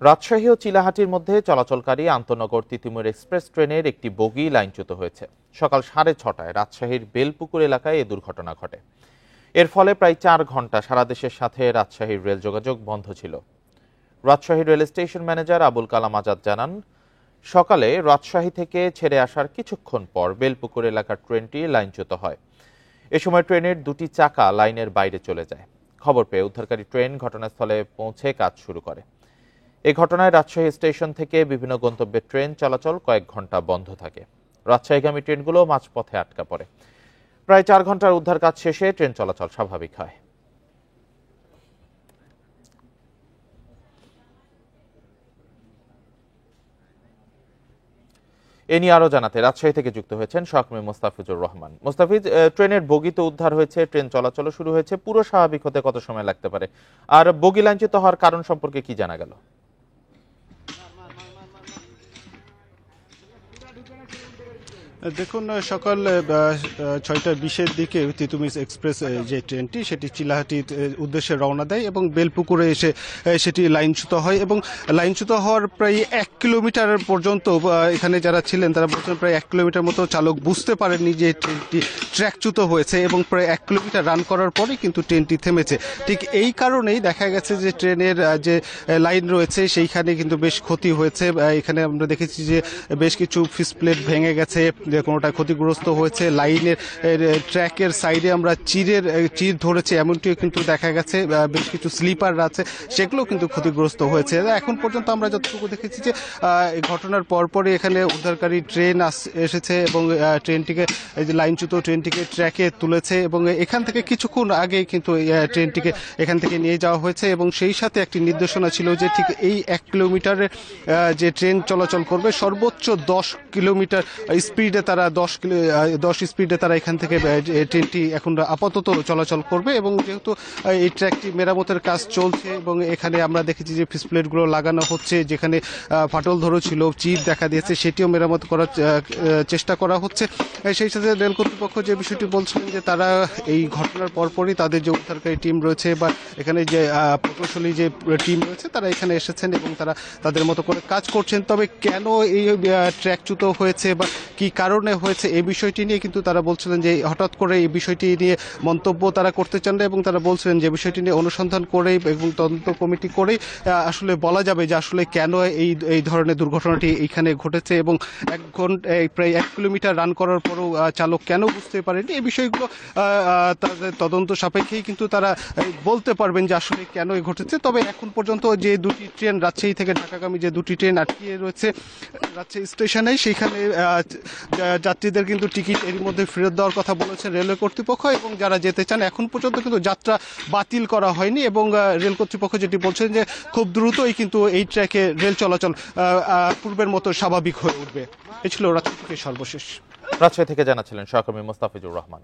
রাজশাহী ও চিলাহাটির মধ্যে চলাচলকারী আন্তনগর তিতুমির এক্সপ্রেস ট্রেনের একটি বগি লাইনচ্যুত হয়েছে। সকাল 6:30টায় রাজশাহীর বেলপুকুর এলাকায় এ দুর্ঘটনা ঘটে। এর ফলে প্রায় 4 ঘন্টা সারা দেশের সাথে রাজশাহীর রেল যোগাযোগ বন্ধ ছিল। Rajshahi rail station manager Abul Kalam Azad জানান, সকালে রাজশাহী থেকে ছেড়ে আসার কিছুক্ষণ পর বেলপুকুর এলাকার ট্রেনটি লাইনচ্যুত হয়। এ সময় ট্রেনের দুটি চাকা লাইনের বাইরে চলে যায়। খবর পেয়ে উদ্ধারকারী ট্রেন ঘটনাস্থলে পৌঁছে কাজ শুরু করে। এই ঘটনায় রাজশাহী স্টেশন থেকে বিভিন্ন গন্তব্যে ট্রেন চলাচল কয়েক ঘন্টা বন্ধ থাকে। রাজশাহীগামী ট্রেনগুলো মাঝপথে আটকা পড়ে। প্রায় 4 ঘন্টার উদ্ধার কাজ শেষে ট্রেন চলাচল স্বাভাবিক হয়। এ নিয়ে আরো জানাতে রাজশাহী থেকে যুক্ত হয়েছেন সহকর্মী মোস্তাফিজুর রহমান। মোস্তাফিজ, ট্রেনের বগি তো উদ্ধার হয়েছে, ট্রেন চলাচল শুরু হয়েছে, পুরো স্বাভাবিক হতে কত সময় লাগতে পারে? আর বগি লাইনচ্যুত হওয়ার কারণ সম্পর্কে কি জানা গেল? দেখুন, সকাল 6:20-এর দিকে তিতুমির এক্সপ্রেস যে ট্রেনটি সেটি চিলাহাটির উদ্দেশ্যে রওনা দেয় এবং বেলপুকুরে এসে সেটি লাইনচ্যুত হয় এবং লাইনচ্যুত হওয়ার প্রায় 1 কিলোমিটার পর্যন্ত এখানে যারা ছিলেন তারা বলছেন প্রায় 1 কিলোমিটার মতো চালক বুঝতে পারেননি যে ট্রেনটি ট্র্যাকচ্যুত হয়েছে এবং প্রায় 1 কিলোমিটার রান করার পরে কিন্তু ট্রেনটি থেমেছে। ঠিক এই কারণেই দেখা গেছে যে ট্রেনের যে লাইন রয়েছে সেইখানে কিন্তু বেশ ক্ষতি হয়েছে। এখানে আমরা দেখেছি যে বেশ কিছু ফিস প্লেট ভেঙে গেছে, কোনোটা ক্ষতিগ্রস্ত হয়েছে। লাইনের ট্র্যাকের সাইডে আমরা চির ধরেছে এমনটিও কিন্তু দেখা গেছে। বেশ কিছু স্লিপার আছে সেগুলো কিন্তু ক্ষতিগ্রস্ত হয়েছে। এখন পর্যন্ত আমরা যতটুকু দেখেছি যে এই ঘটনার পরপরই এখানে উদ্ধারকারী ট্রেন এসেছে এবং ট্রেনটিকে এই যে লাইনচ্যুত ট্রেনটিকে ট্র্যাকে তুলেছে এবং এখান থেকে কিছুক্ষণ আগে কিন্তু ট্রেনটিকে এখান থেকে নিয়ে যাওয়া হয়েছে এবং সেই সাথে একটি নির্দেশনা ছিল যে ঠিক এই 1 কিলোমিটারের যে ট্রেন চলাচল করবে সর্বোচ্চ 10 কিলোমিটার স্পিডে তারা 10 স্পিডে তারা এখান থেকে ট্রেনটি এখন আপাতত চলাচল করবে। এবং যেহেতু এই ট্র্যাকটি মেরামতের কাজ চলছে এবং এখানে আমরা দেখেছি যে ফিস প্লেটগুলো লাগানো হচ্ছে, যেখানে ফাটল ধরেছিল, চির দেখা দিয়েছে, সেটিও মেরামত করার চেষ্টা করা হচ্ছে। সেই সাথে রেল কর্তৃপক্ষ যে বিষয়টি বলছিলেন যে তারা এই ঘটনার পরপরই তাদের যে উদ্ধারকারী টিম রয়েছে বা এখানে যে প্রকৌশলী যে টিম রয়েছে তারা এখানে এসেছেন এবং তারা তাদের মতো করে কাজ করছেন। তবে কেন এই ট্র্যাকচ্যুত হয়েছে বা কি কারণে হয়েছে এই বিষয়টি নিয়ে কিন্তু তারা বলছিলেন যে হঠাৎ করে এই বিষয়টি নিয়ে মন্তব্য তারা করতে চান না এবং তারা বলছিলেন যে বিষয়টি নিয়ে অনুসন্ধান করেই এবং তদন্ত কমিটি করেই আসলে বলা যাবে যে আসলে কেন এই ধরনের দুর্ঘটনাটি এইখানে ঘটেছে এবং প্রায় 1 কিলোমিটার রান করার পরও চালক কেন বুঝতে পারেনি এই বিষয়গুলো তাদের তদন্ত সাপেক্ষেই কিন্তু তারা বলতে পারবেন যে আসলে কেন ঘটেছে। তবে এখন পর্যন্ত যে দুটি ট্রেন রাজশাহী থেকে ঢাকাগামী যে দুটি ট্রেন আটকিয়ে রয়েছে রাজশাহী স্টেশনে, সেইখানে যাত্রীদের কিন্তু টিকিট এর মধ্যে ফেরত দেওয়ার কথা বলেছে রেলওয়ে কর্তৃপক্ষ এবং যারা যেতে চান এখন পর্যন্ত কিন্তু যাত্রা বাতিল করা হয়নি এবং রেল কর্তৃপক্ষ যেটি বলছেন যে খুব দ্রুতই কিন্তু এই ট্র্যাকে রেল চলাচল পূর্বের মতো স্বাভাবিক হয়ে উঠবে। এই ছিল রাজশাহী থেকে সর্বশেষ। রাজশাহী থেকে জানাচ্ছিলেন সহকর্মী মোস্তাফিজুর রহমান।